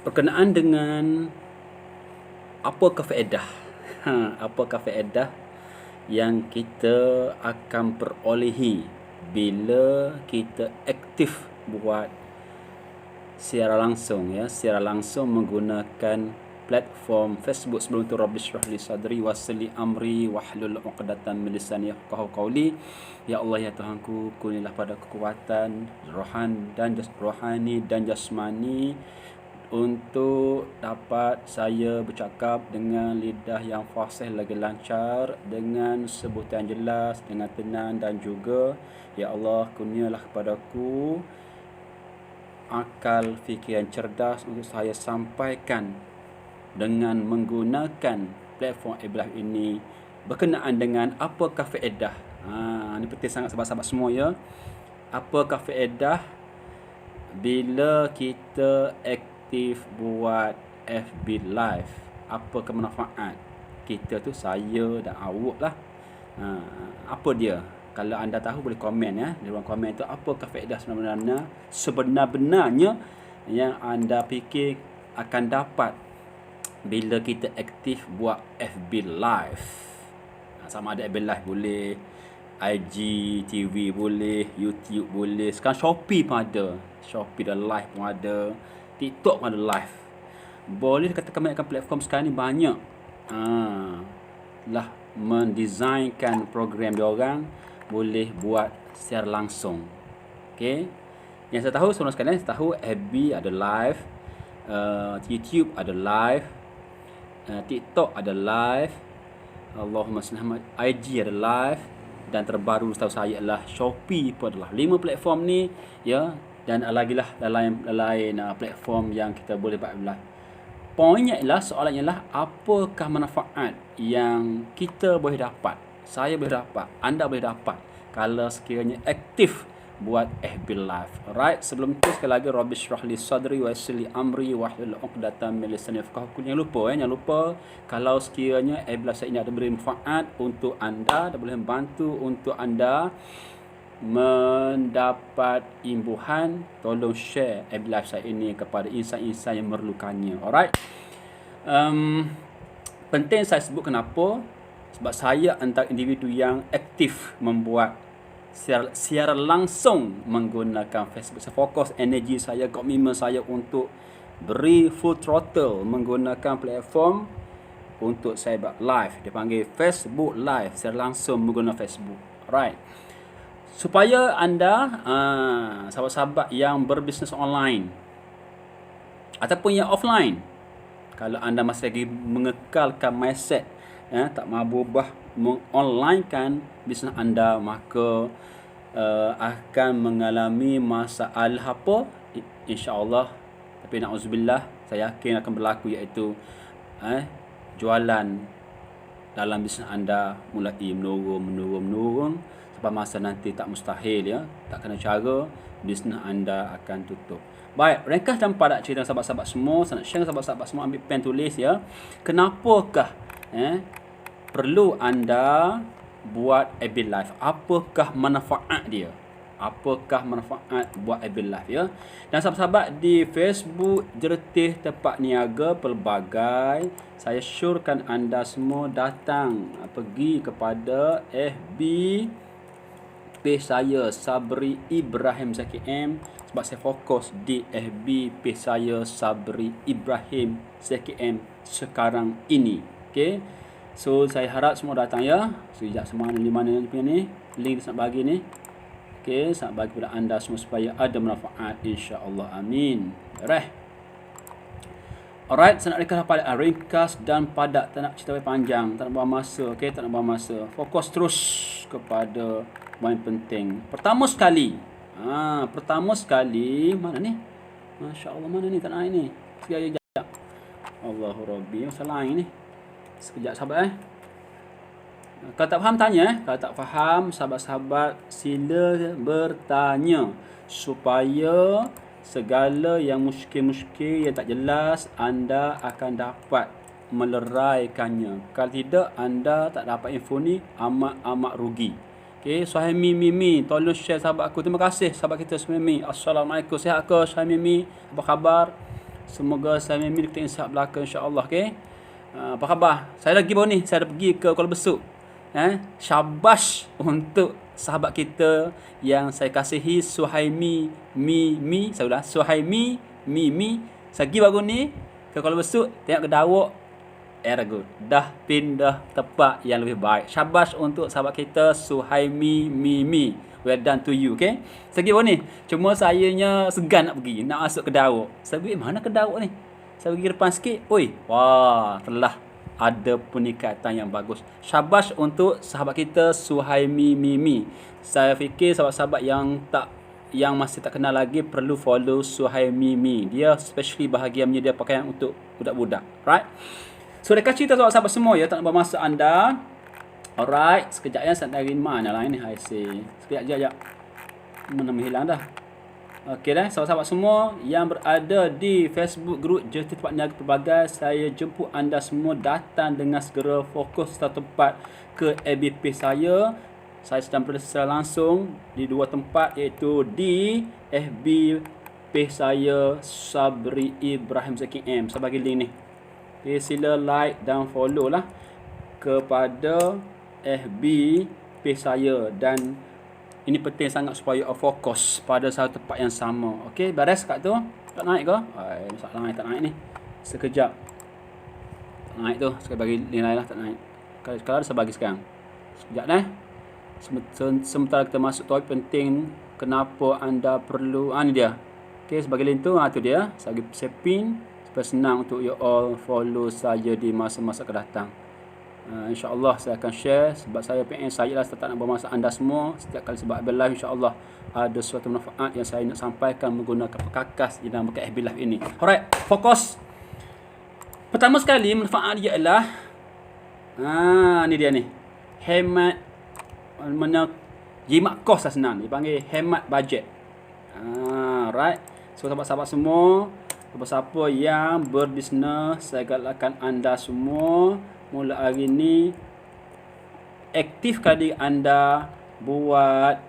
Berkenaan dengan apakah faedah apakah faedah yang kita akan perolehi bila kita aktif buat secara langsung, secara langsung menggunakan platform Facebook. Sebelum tu, Rabbi shrah li sadri wassili amri wahlul 'uqdatam min lisani yafqahu qawli. Ya Allah, ya Tuhanku, kurnialah pada kekuatan rohani dan jasmani untuk dapat saya bercakap dengan lidah yang fasih lagi lancar, dengan sebutan jelas, dengan tenang, dan juga ya Allah, kurnialah kepadaku akal fikiran cerdas untuk saya sampaikan dengan menggunakan platform Iblaf ini berkenaan dengan apakah faedah. Ini penting sangat sahabat-sahabat semua, ya. Apakah faedah bila kita aktif buat FB Live? Apakah manfaat kita tu, saya dan awak lah. Apa dia? Kalau anda tahu boleh komen, ya, di ruang komen tu. Apakah faedah sebenarnya yang anda fikir akan dapat bila kita aktif buat FB Live? Sama ada FB Live boleh, IG TV boleh, YouTube boleh, sekarang Shopee pun ada, Shopee dah live pun ada, TikTok pun ada live. Boleh katakan banyakkan platform sekarang ni banyak lah mendesainkan program diorang boleh buat secara langsung. Okey, yang saya tahu, semua sekalian, saya tahu FB ada live, YouTube ada live, TikTok ada live, Allahumma salli Muhammad, IG ada live, dan terbaru setahu saya adalah Shopee pun adalah. 5 platform ni, ya, dan lagi lah lain platform yang kita boleh buat live. Poinnya ialah, soalannya ialah, apakah manfaat yang kita boleh dapat, saya boleh dapat, anda boleh dapat kalau sekiranya aktif buat FB Live. Alright, sebelum tu sekali lagi, Rabbi shrah li sadri wa yassir li amri wahlul 'uqdatam min lisani yafqahu qawli. Jangan lupa, kalau sekiranya FB Live ini ada beri manfaat untuk anda dan boleh membantu untuk anda mendapat imbuhan, tolong share FB Live saya ini kepada insan-insan yang memerlukannya. Alright. Penting saya sebut kenapa? Sebab saya antara individu yang aktif membuat secara langsung menggunakan Facebook. Saya fokus energi saya, komitmen saya untuk beri full throttle menggunakan platform untuk saya buat live. Dia panggil Facebook Live, secara langsung menggunakan Facebook. Alright. Supaya anda, sahabat-sahabat yang berbisnes online ataupun yang offline, kalau anda masih lagi mengekalkan mindset, tak mahu berubah, mengonlinekan bisnes anda, maka akan mengalami masalah apa? InsyaAllah, tapi na'udzubillah, saya yakin akan berlaku, iaitu jualan dalam bisnes anda mulai menurun sampai masa nanti tak mustahil, ya, tak kena cara, bisnes anda akan tutup. Baik, ringkas dan padat cerita sahabat-sahabat semua. Saya nak share sahabat-sahabat semua, ambil pen tulis, ya. Kenapakah perlu anda buat FB Live? Apakah manfaat dia? Apakah manfaat buat FB Live, ya? Dan sahabat-sahabat di Facebook Jeretih Tempat Niaga Pelbagai, saya syorkan anda semua datang, pergi kepada FB page saya, Sabri Ibrahim Zaki M, sebab saya fokus di FB page saya, Sabri Ibrahim Zaki M, sekarang ini. Okey, so saya harap semua datang, ya. Sejak semua di mana ni link saya nak bagi ni. Okey, saya nak bagi kepada anda semua supaya ada manfaat, insya-Allah. Amin. Alright, saya nak ringkas dan padat, tak nak cerita panjang, tak nak buang masa. Okey, tak nak buang masa. Fokus terus kepada poin penting. Pertama sekali, mana ni? Masya-Allah, mana ni? Tak nak ini. Sekejap. Allahu Rabbi, salah ini. Sekejap sahabat, Kalau tak faham tanya, Kalau tak faham, sahabat-sahabat sila bertanya, supaya segala yang muskil-muskil, yang tak jelas, anda akan dapat meleraikannya. Kalau tidak, anda tak dapat info ni, amat rugi. Okey, Suhaimi Mimi, tolong share sahabat aku. Terima kasih sahabat kita Suhaimi. Assalamualaikum, sihat ke Suhaimi Mimi? Apa khabar? Semoga saya Mimi kita insya belakang insya-Allah, okey. Apa khabar? Saya lagi baru ni, saya dah pergi ke Kuala Besut. Syabas untuk sahabat kita yang saya kasihi, Suhaimi Mimi, saya ulang, Suhaimi Mimi. Saya pergi baru ni ke Kuala Besut, tengok kedawak, good. Dah pindah tempat yang lebih baik. Syabas untuk sahabat kita Suhaimi Mimi. Well done to you, okay? Saya pergi baru ni, cuma sayanya segan nak pergi, nak masuk kedawak. Saya pergi, mana kedawak ni? Saya pergi depan sikit, oi, wah, telah ada peningkatan yang bagus. Syabas untuk sahabat kita Suhaimi Mimi. Saya fikir sahabat-sahabat yang masih tak kenal lagi perlu follow Suhaimi Mimi. Dia especially bahagia menyedia pakaian untuk budak-budak, right? So dekat cerita sahabat-sahabat semua ya, tak nak bermasa anda. Alright, sekejap ya, saya dari mana lah ini, I see. Sekejap. Mana menghilang dah. Okey dah, sahabat-sahabat semua yang berada di Facebook group Jeti Tempat Niaga Pelbagai, saya jemput anda semua datang dengan segera fokus satu tempat ke ABP saya. Saya sedang berada secara langsung di dua tempat, iaitu di FB page saya Sabri Ibrahim Zaki M. Saya bagi link ni. Okay, sila like dan follow lah kepada FB page saya, dan ini penting sangat supaya fokus pada satu tempat yang sama. Okey, beres kat tu. Tak naik ke? Masalah tak naik ni. Sekejap. Tak naik tu. Sekali bagi nilai lah, tak naik. Kalau saya bagi sekarang. Sekejap dah. Sementara kita masuk topik penting, kenapa anda perlu, ni dia. Okey, sebagai link tu, tu dia. Saya pin supaya senang untuk you all follow saya di masa-masa akan datang. InsyaAllah saya akan share, sebab saya PN saya lah, tak nak bermasa anda semua. Setiap kali sebab FB Live, insyaAllah ada suatu manfaat yang saya nak sampaikan menggunakan perkakas di dalam FB Live ini. Alright, fokus. Pertama sekali manfaat dia ialah ni dia ni, hemat, jimat kos lah senang, dipanggil hemat bajet. Alright, so sahabat-sahabat semua, siapa yang berbisnes, saya galakkan anda semua mula hari ni aktifkan diri anda buat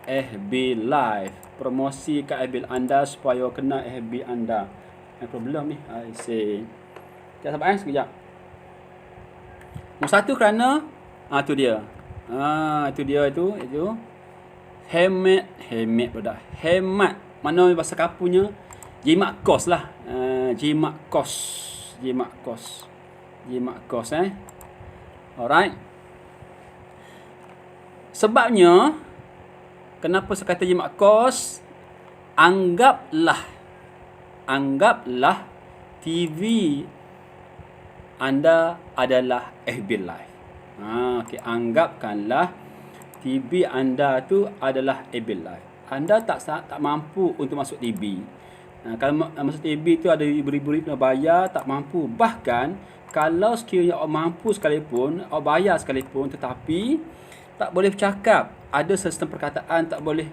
FB Live, promosi kat FB anda supaya kena FB anda. Problem ni, I say. Sekejap sabar sekejap. Nombor satu kerana tu dia. Itu dia itu hemat pada hemat. Mana bahasa kapunya? Jimat kos lah. Jimat kos. Alright. Sebabnya kenapa saya kata jimat kos? Anggaplah TV anda adalah FB Live. Okey, anggapkanlah TV anda tu adalah FB Live. Anda tak mampu untuk masuk TV. Kalau masuk TV tu ada beribu-ribu nak bayar, tak mampu. Bahkan kalau sekiranya awak mampu sekalipun, awak bayar sekalipun, tetapi tak boleh bercakap. Ada sistem perkataan tak boleh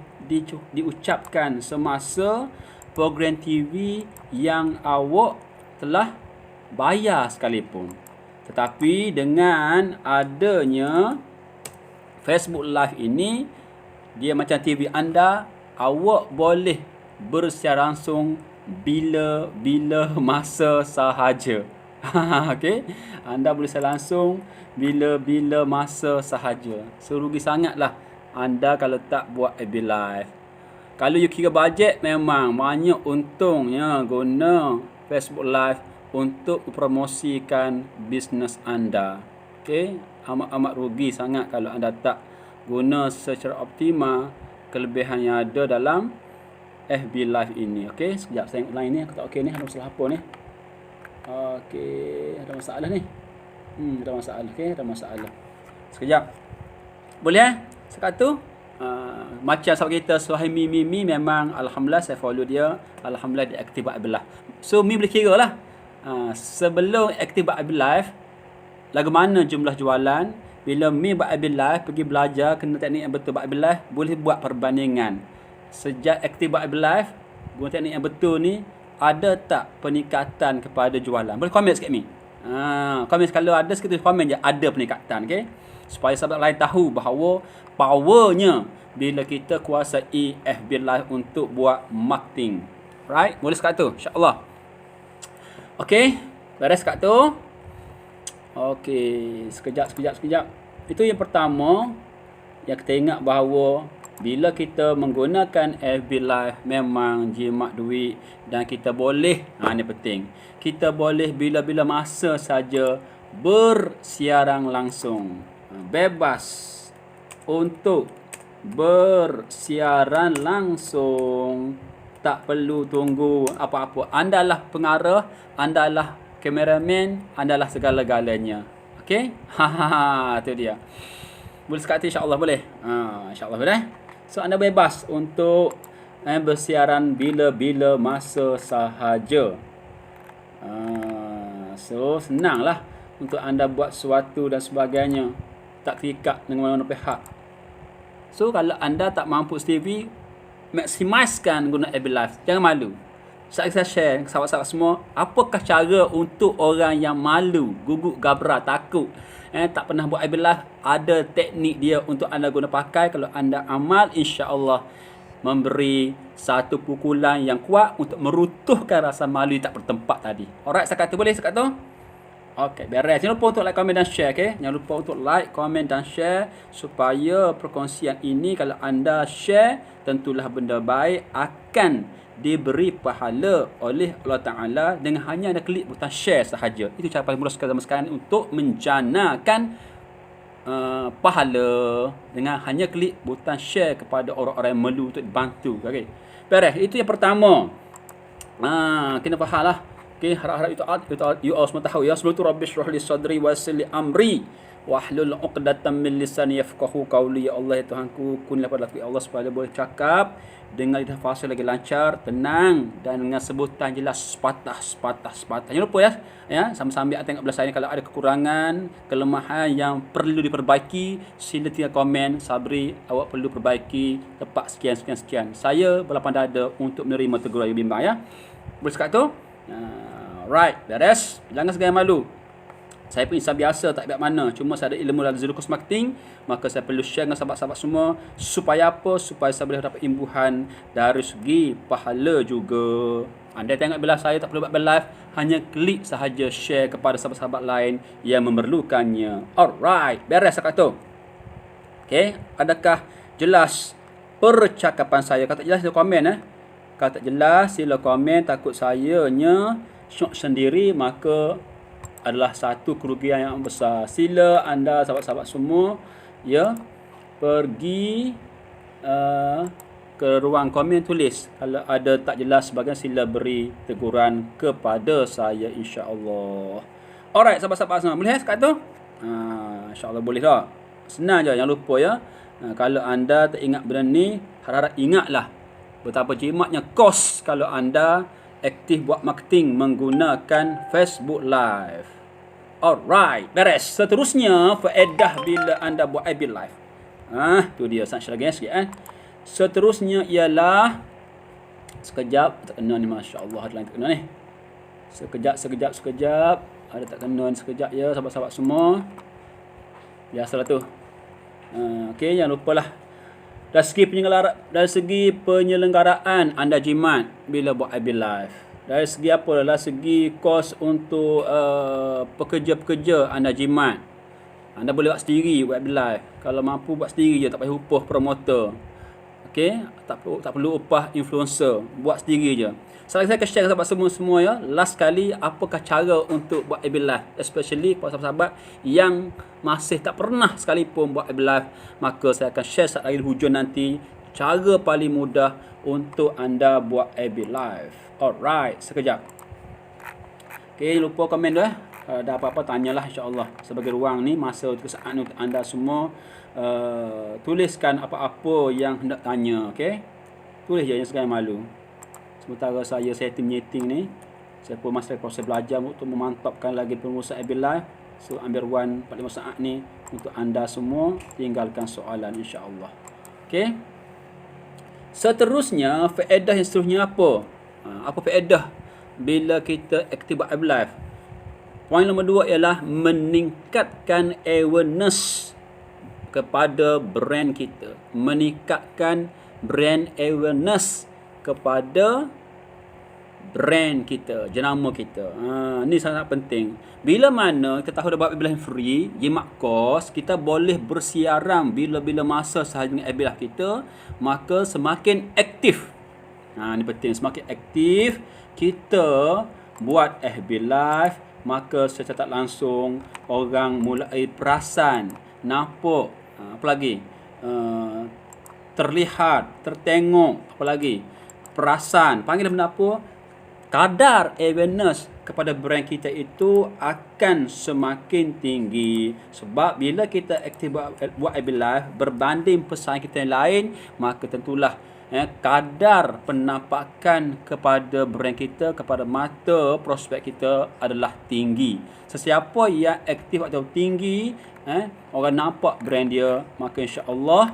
diucapkan semasa program TV yang awak telah bayar sekalipun. Tetapi dengan adanya Facebook Live ini, dia macam TV anda, awak boleh bersiar langsung bila-bila masa sahaja. Okey, anda boleh siar langsung bila-bila masa sahaja. So rugi sangatlah anda kalau tak buat FB Live. Kalau you kira bajet, memang banyak untungnya guna Facebook Live untuk promosikan bisnes anda. Okey, amat rugi sangat kalau anda tak guna secara optimal kelebihan yang ada dalam FB Live ini. Okey, sekejap saya tengok line ni, aku tak okey ni, ada masalah apa ni? Okey, ada masalah ni. Ada masalah. Okey, ada masalah. Sekejap. Boleh sekat tu? Macam sahabat kita Suhaimi Mimi, memang alhamdulillah saya follow dia. Alhamdulillah dia aktif buat FB Live. So Mi boleh kira lah. Sebelum aktif buat FB Live, lagu mana jumlah jualan. Bila Mi buat FB Live, pergi belajar kena teknik yang betul buat FB Live, boleh buat perbandingan. Sejak aktif buat FB Live, guna teknik yang betul ni, ada tak peningkatan kepada jualan? Boleh komen sikit Mi. Komen kalau ada sikit, komen je ada peningkatan, okey? Supaya sahabat lain tahu bahawa powernya bila kita kuasai FB Live untuk buat marketing. Right? Boleh sekat tu, insya-Allah. Okey, beres kat tu. Okey, sekejap. Itu yang pertama, yang kita ingat bahawa bila kita menggunakan FB Live memang jimat duit dan kita boleh, ni penting, kita boleh bila-bila masa saja bersiaran langsung. Bebas untuk bersiaran langsung. Tak perlu tunggu apa-apa. Anda lah pengarah, anda lah kameraman, anda lah segala-galanya. Okey? Tu dia. Boleh sekat insya-Allah boleh. Insya-Allah boleh. So anda bebas untuk bersiaran bila-bila masa sahaja. So senanglah untuk anda buat sesuatu dan sebagainya. Tak terikat dengan mana-mana pihak. So kalau anda tak mampu TV, maksimiskan guna FB Live. Jangan malu. Saya share dengan sahabat-sahabat semua, apakah cara untuk orang yang malu, gugup, gabra, takut, tak pernah buat FB Live. Ada teknik dia untuk anda guna pakai. Kalau anda amal, insya-Allah memberi satu pukulan yang kuat untuk merutuhkan rasa malu tak bertempat tadi. Alright, sekat tu boleh sekat tu? Okey, beres. Jangan lupa untuk like, komen dan share, okey? Jangan lupa untuk like, komen dan share supaya perkongsian ini kalau anda share, tentulah benda baik akan diberi pahala oleh Allah Taala dengan hanya anda klik butang share sahaja. Itu cara paling mudah zaman sekarang untuk menjanakan pahala dengan hanya klik butang share kepada orang-orang yang perlu untuk dibantu. Okey. Beres. Itu yang pertama. Kena fahamlah. Okay, harap-harap you all semua tahu ya. Sebelum tu Rabbi syrah li sadri wa yassir li amri wahlul 'uqdatam min lisani yafqahu qawli. Ya Allah ya Tuhanku, kunlah pada aku ya Allah supaya boleh cakap dengan lidah fasih lagi lancar, tenang dan dengan sebutan jelas sepatah. Jangan lupa ya, sambil-sambil tengok belah saya kalau ada kekurangan, kelemahan yang perlu diperbaiki, sila tinggal komen, Sabri awak perlu perbaiki tepat sekian. Saya berlapang dada untuk menerima teguran yang bimbang ya. Boleh sekat tu? Right, beres. Jangan segan malu. Saya pun insan biasa, tak biar mana. Cuma saya ada ilmu dalam Zirkus Marketing, maka saya perlu share dengan sahabat-sahabat semua. Supaya apa? Supaya saya boleh dapat imbuhan dari segi pahala juga. Anda tengok bila saya tak perlu buat live, hanya klik sahaja share kepada sahabat-sahabat lain yang memerlukannya. Alright, beres sekat tu. Okay, adakah jelas percakapan saya? Kalau tak jelas, sila komen Kalau tak jelas, sila komen. Takut sayanya syok sendiri, maka adalah satu kerugian yang besar. Sila anda sahabat-sahabat semua pergi ke ruang komen, tulis. Kalau ada tak jelas sebagainya, sila beri teguran kepada saya, insya-Allah. Alright, sahabat-sahabat semua, boleh sekat tu? Insya-Allah boleh dah. Senang je, jangan lupa ya. Kalau anda tak ingat benda ni, harap-harap ingatlah betapa jimatnya kos kalau anda aktif buat marketing menggunakan Facebook Live. Alright, beres. Seterusnya, faedah bila anda buat FB Live. Tu dia, sangat lagi sikit Seterusnya ialah, sekejap, tak kena ni, masya-Allah, ada lain tak kena ni. Sekejap. Ada tak kena ni sekejap ya, sahabat-sahabat semua. Biasalah tu. Okey, jangan lupalah. Dari segi penyelenggaraan anda jimat bila buat FB Live. Dari segi apa? Dari segi kos untuk pekerja-pekerja anda jimat. Anda boleh buat sendiri buat FB Live. Kalau mampu buat sendiri je, tak payah upah promoter. Okey, tak perlu upah influencer, buat sendiri je. Saya akan share kepada semua ya. Last kali, apakah cara untuk buat FB Live, especially para sahabat-sahabat yang masih tak pernah sekalipun buat FB Live, maka saya akan share saat akhir hujung nanti cara paling mudah untuk anda buat FB Live. Alright, sekejap. Okey, lupa komen tu Kalau ada apa-apa tanyalah, insya-Allah. Sebagai ruang ni, masa untuk saat ni untuk anda semua, tuliskan apa-apa yang hendak tanya, okey? Tulis je, jangan segan malu. Sementara saya setting ni, saya pun masih proses belajar untuk memantapkan lagi pengurusan FB Live. So ambil ruang 45 saat ni untuk anda semua, tinggalkan soalan, insya-Allah. Okey. Seterusnya, faedah yang seterusnya apa? Apa faedah bila kita aktif buat FB Live? Poin nombor 2 ialah meningkatkan awareness kepada brand kita. Meningkatkan brand awareness kepada brand kita, jenama kita. Ni sangat penting. Bila mana kita tahu dah buat FB Live free, jimat kos, kita boleh bersiaran bila-bila masa sahaja dengan FB Live kita, maka semakin aktif. Ni penting, semakin aktif kita buat FB Live, maka secara tak langsung orang mulai perasan, nampak, apa lagi? Terlihat, tertengok, apa lagi? Perasan, panggil benda apa? Kadar awareness kepada brand kita itu akan semakin tinggi. Sebab bila kita aktif buat FB Live berbanding pesaing kita yang lain, maka tentulah kadar penampakan kepada brand kita, kepada mata prospek kita adalah tinggi. Sesiapa yang aktif atau tinggi, orang nampak brand dia, maka insya-Allah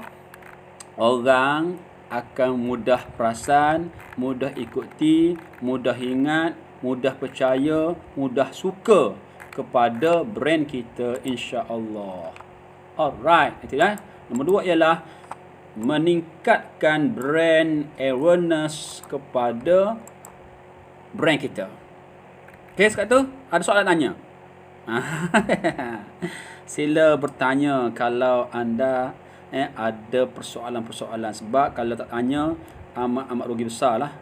orang akan mudah perasan, mudah ikuti, mudah ingat, mudah percaya, mudah suka kepada brand kita, insya-Allah. Alright, itulah. Nombor 2 ialah meningkatkan brand awareness kepada brand kita. Okay, sekarang tu ada soalan tanya. Sila bertanya kalau anda ada persoalan-persoalan. Sebab kalau tak tanya, amat rugi besar lah.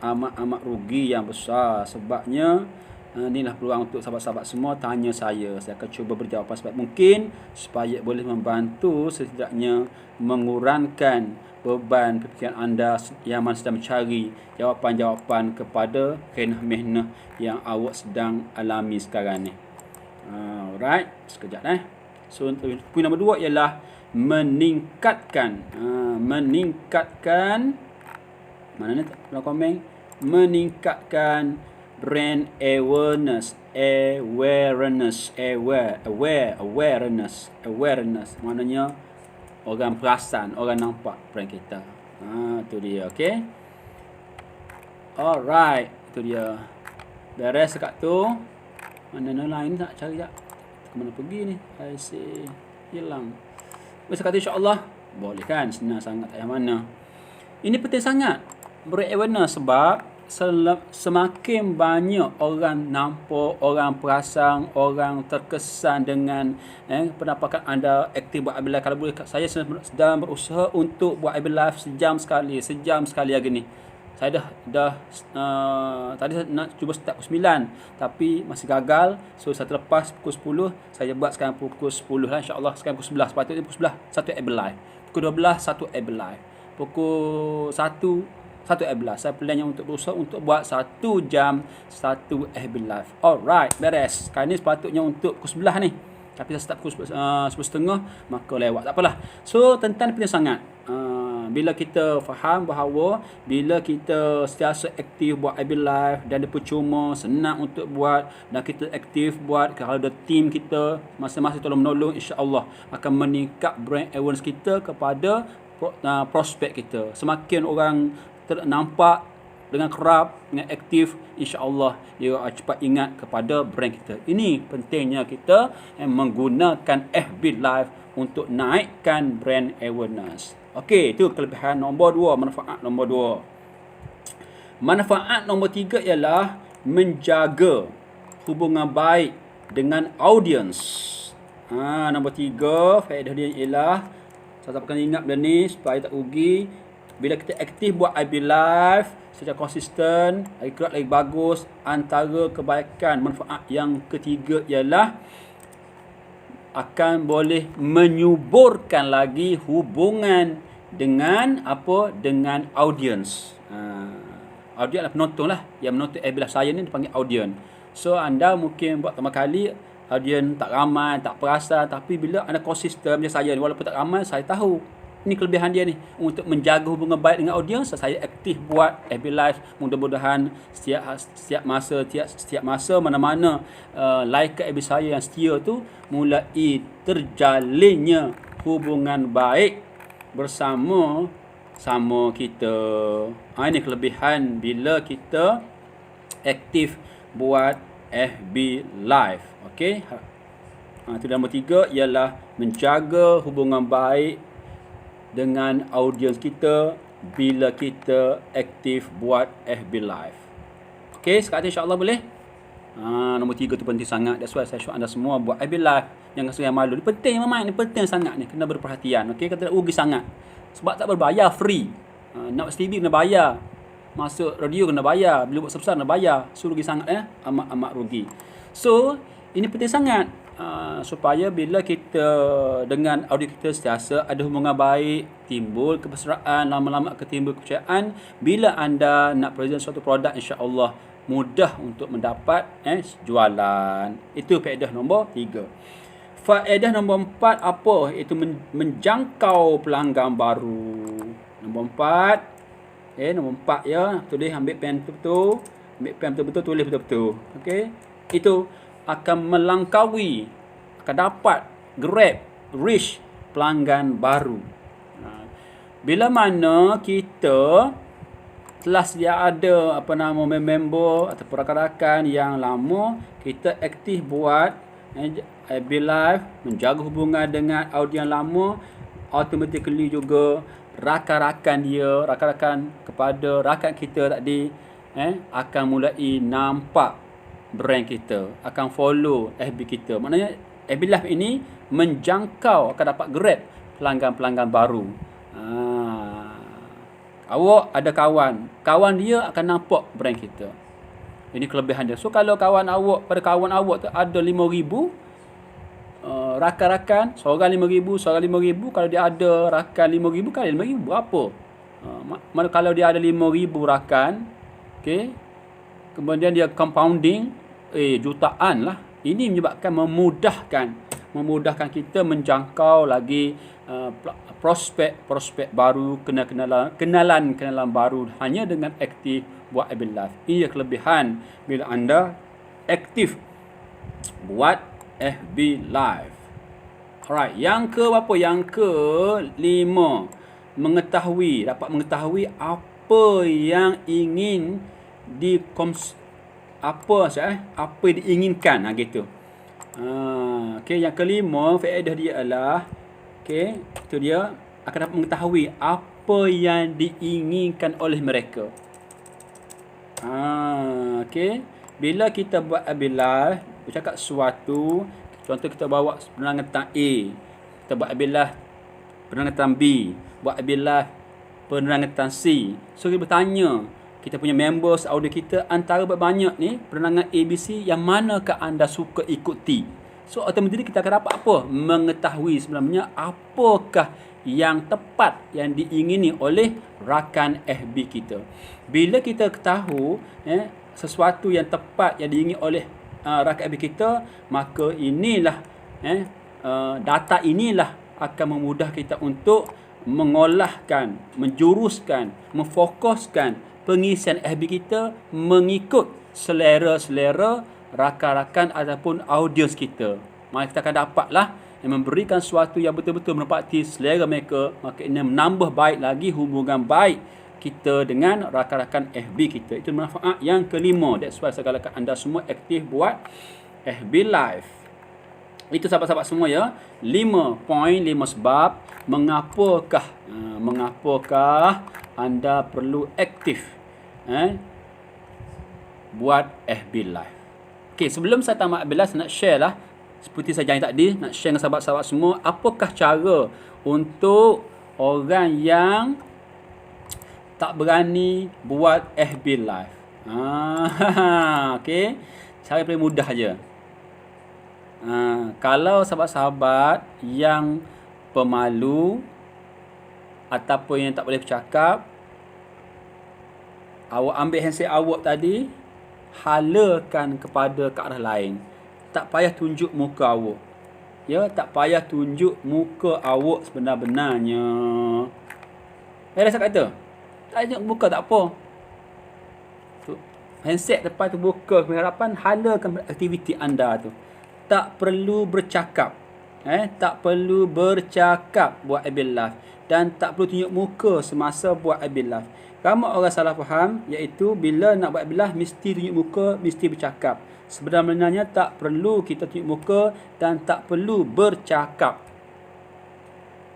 Amat rugi yang besar. Sebabnya inilah peluang untuk sahabat-sahabat semua tanya saya. Saya akan cuba beri jawapan sebaik mungkin supaya boleh membantu setidaknya mengurangkan beban fikiran anda yang mana sedang mencari jawapan-jawapan kepada kenah-menah yang awak sedang alami sekarang ni. Alright, sekejap So poin nombor 2 ialah meningkatkan mana ni tak komen, meningkatkan brand awareness, maknanya orang perasan, orang nampak brand kita. Tu dia, okey. Alright, tu dia. Beres dekat tu. Mana lain tak cari tak? Ke mana pergi ni? I see. Hilang. Beres dekat tu, insya-Allah boleh kan? Senang sangat, tak payah mana. Ini penting sangat brand awareness sebab semakin banyak orang nampak, orang perasan, orang terkesan dengan penampakan anda aktif buat FB Live. Kalau boleh, saya sedang berusaha untuk buat FB Live sejam sekali lagi ni. Saya dah tadi nak cuba start pukul 9 tapi masih gagal. So saya terlepas pukul 10, saya buat sekarang pukul 10 lah, insya-Allah. Sekarang pukul 11, sepatutnya pukul 11 satu FB Live. Pukul 12 satu FB Live. Pukul 1 satu FB Live. Saya plannya untuk berusaha untuk buat 1 jam 1 FB Live. Alright, beres. Sekarang ni sepatutnya untuk pukul 11 ni. Tapi saya start pukul 11.30, maka lewat. Tak apalah. So, tentang penting sangat. Bila kita faham bahawa bila kita sentiasa aktif buat FB Live dan dia percuma, senang untuk buat dan kita aktif buat, kalau ada team kita masing-masing tolong-menolong, insya-Allah akan meningkat brand awareness kita kepada prospek kita. Semakin orang nampak dengan kerap, dengan aktif, insya-Allah dia cepat ingat kepada brand kita. Ini pentingnya kita menggunakan FB Live untuk naikkan brand awareness. Okey, itu kelebihan nombor 2, manfaat nombor 2. Manfaat nombor 3 ialah menjaga hubungan baik dengan audiens. Nombor 3, faedah dia ialah, saya akan ingat benda ni supaya tak rugi. Bila kita aktif buat FB Live secara konsisten, lagi kuat, lagi bagus. Antara kebaikan, manfaat yang ketiga ialah akan boleh menyuburkan lagi hubungan dengan apa? Dengan audiens. Audiens adalah penonton lah. Yang menonton FB Live saya ni dipanggil audiens. So anda mungkin buat pertama kali audiens tak ramai, tak perasan, tapi bila anda konsisten macam saya ni, walaupun tak ramai, saya tahu ini kelebihan dia ni. Untuk menjaga hubungan baik dengan audiens, saya aktif buat FB Live. Mudah-mudahan setiap masa mana-mana like FB saya yang setia tu mulai terjalinnya hubungan baik bersama kita. Ini kelebihan bila kita aktif buat FB Live. Okey. Itu nombor 3 ialah menjaga hubungan baik dengan audiens kita bila kita aktif buat FB Live. Okey, sekarang insya-Allah boleh. Nombor 3 tu penting sangat. That's why saya suruh anda semua buat IB Live. Jangan rasa yang malu. Ni penting memang, ni penting sangat ni. Kena berperhatian. Okey, kata rugi sangat. Sebab tak berbayar, free. Nak watch TV kena bayar. Masuk radio kena bayar. Bila buat sebesar kena bayar. So rugi sangat amat rugi. So, ini penting sangat. Supaya bila kita dengan audio kita sentiasa ada hubungan baik, timbul kemesraan, lama-lama timbul kepercayaan. Bila anda nak present suatu produk, insya-Allah mudah untuk mendapat jualan. Itu faedah nombor 3. Faedah nombor 4 apa? Itu menjangkau pelanggan baru. Nombor 4. Nombor 4 ya. Tulis, ambil pen betul-betul. Ambil pen betul-betul, tulis betul-betul. Okey. Itu akan melangkaui, akan dapat grab, reach pelanggan baru. Bila mana kita telah sedia ada member atau rakan-rakan yang lama, kita aktif buat IB Live, menjaga hubungan dengan audio yang lama, automatically juga rakan-rakan kepada rakan kita tadi akan mulai nampak brand kita, akan follow FB kita. Maknanya FB Live ini menjangkau, akan dapat grab pelanggan-pelanggan baru. Awak ada kawan dia akan nampak brand kita. Ini kelebihan dia. So kalau kawan awak tu ada 5,000 rakan-rakan, seorang 5,000, seorang 5,000, kalau dia ada rakan 5,000 kali 5,000 apa? Mana kalau dia ada 5,000 rakan, okey. Kemudian dia compounding jutaan lah. Ini menyebabkan memudahkan kita menjangkau lagi prospek baru, kenalan baru hanya dengan aktif buat IB Live. Ini kelebihan bila anda aktif buat FB Live. Alright, yang ke berapa? Yang ke 5. Dapat mengetahui apa yang ingin apa yang diinginkan gitu. Okey, yang kelima faedah dia adalah itu dia akan dapat mengetahui apa yang diinginkan oleh mereka. Okey, bila kita buat IB Live, bercakap sesuatu, contoh kita bawa penerangan tentang A, kita buat IB Live penerangan tentang B, buat IB Live penerangan tentang C. So kita bertanya, kita punya members audio kita, antara banyak ni penerangan ABC, yang manakah anda suka ikuti? So automatically kita akan dapat apa? Mengetahui sebenarnya apakah yang tepat yang diingini oleh rakan FB kita. Bila kita ketahui sesuatu yang tepat yang diingini oleh rakan FB kita, maka inilah data inilah akan memudahkan kita untuk mengolahkan, menjuruskan, memfokuskan pengisian FB kita mengikut selera-selera rakan-rakan ataupun audiens kita. Maka kita akan dapatlah yang memberikan sesuatu yang betul-betul menepati selera mereka. Maka ini menambah baik lagi hubungan baik kita dengan rakan-rakan FB kita. Itu manfaat yang kelima. That's why saya katakan anda semua aktif buat FB Live. Itu sahabat-sahabat semua ya. 5 poin, 5 sebab mengapakah anda perlu aktif buat FB Live. Okey, sebelum saya tamat FB Live, saya nak share lah, seperti saya janji tadi, nak share dengan sahabat-sahabat semua, apakah cara untuk orang yang tak berani buat FB Live. Okey, cara paling mudah je. Kalau sahabat-sahabat yang pemalu ataupun yang tak boleh bercakap, awak ambil handset awak tadi, halakan ke arah lain. Tak payah tunjuk muka awak. Ya, tak payah tunjuk muka awak sebenar-benarnya. Rasa kata, tak tunjuk muka tak apa. Handset depan tu buka keharapan, halakan aktiviti anda tu. Tak perlu bercakap. Tak perlu bercakap buat IB Live. Dan tak perlu tunjuk muka semasa buat IB Live. Ramai orang salah faham, iaitu bila nak buat IB Live mesti tunjuk muka, mesti bercakap. Sebenarnya tak perlu kita tunjuk muka dan tak perlu bercakap.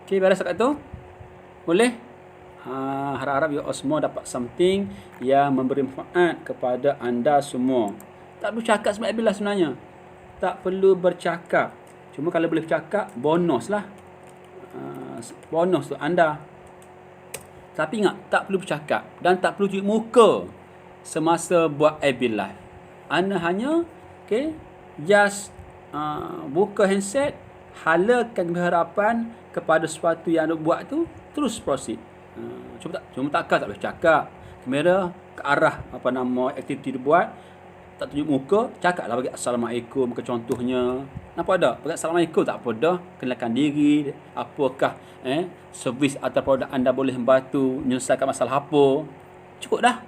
Okey, beres kat tu? Boleh? Harap-harap you all semua dapat something yang memberi manfaat kepada anda semua. Tak perlu cakap sebanyak-banyak sebenarnya. Tak perlu bercakap. Cuma kalau boleh bercakap, bonus lah. Bonus tu anda. Tapi ingat, tak perlu bercakap dan tak perlu tunjuk muka semasa buat FB Live. Anda hanya just buka handset, halakan keharapan kepada sesuatu yang anda buat tu, terus proceed. Cuma tak boleh cakap. Kamera ke arah aktiviti dibuat, tak tunjuk muka, cakaplah bagi Assalamualaikum ke contohnya. Nampak tak? Bagi Assalamualaikum tak apa dah. Kenalkan diri, apakah servis atau produk anda boleh membantu menyelesaikan masalah apa. Cukup dah.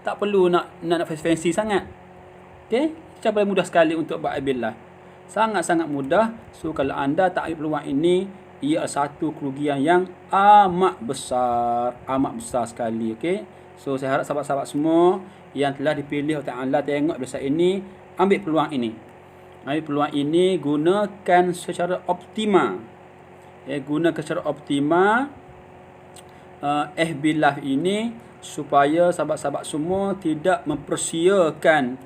Tak perlu nak fancy sangat. Cara mudah sekali untuk buat FB Live. Sangat-sangat mudah. So kalau anda tak ambil peluang ini, ia adalah satu kerugian yang amat besar sekali. So saya harap sahabat-sahabat semua yang telah dipilih oleh Allah tengok episode ini, ambil peluang ini. Gunakan secara optimal. Gunakan secara optimal FB Live ini supaya sahabat-sahabat semua tidak mempersiakan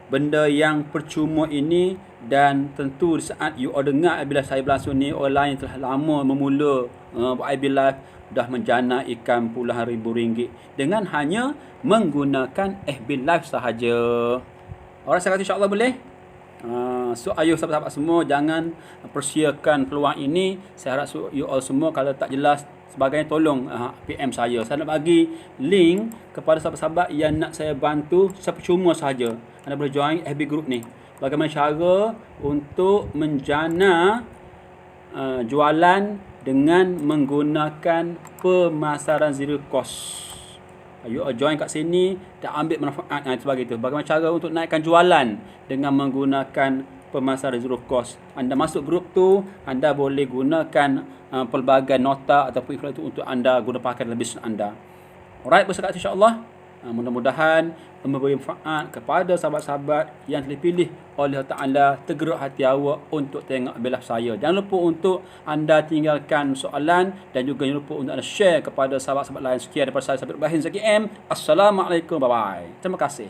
benda yang percuma ini. Dan tentu di saat you all dengar bila saya berlangsung ni, orang yang telah lama memula buat FB Live dah menjana ikan puluhan ribu ringgit dengan hanya menggunakan FB Live sahaja. Orang saya kata insyaAllah boleh. So ayuh sahabat-sahabat semua, jangan persiakan peluang ini. Saya harap you all semua kalau tak jelas sebagainya, tolong PM saya. Saya nak bagi link kepada sahabat-sahabat yang nak saya bantu sepercuma sahaja. Anda boleh join FB group ni. Bagaimana cara untuk menjana jualan dengan menggunakan pemasaran zero cost. You join kat sini dan ambil manfaat dan sebagainya. Bagaimana cara untuk naikkan jualan dengan menggunakan pemasaran zero cost. Anda masuk grup tu, anda boleh gunakan pelbagai nota ataupun iklan itu untuk anda guna pakai dalam bisnes anda. Alright, bersekat insya-Allah. Mudah-mudahan memberi manfaat kepada sahabat-sahabat yang dipilih oleh Allah Ta'ala. Tergerak hati awak untuk tengok belah saya. Jangan lupa untuk anda tinggalkan soalan dan juga jangan lupa untuk anda share kepada sahabat-sahabat lain. Sekian daripada saya, Sahabat Ibrahim Zaki M. Assalamualaikum, bye-bye. Terima kasih.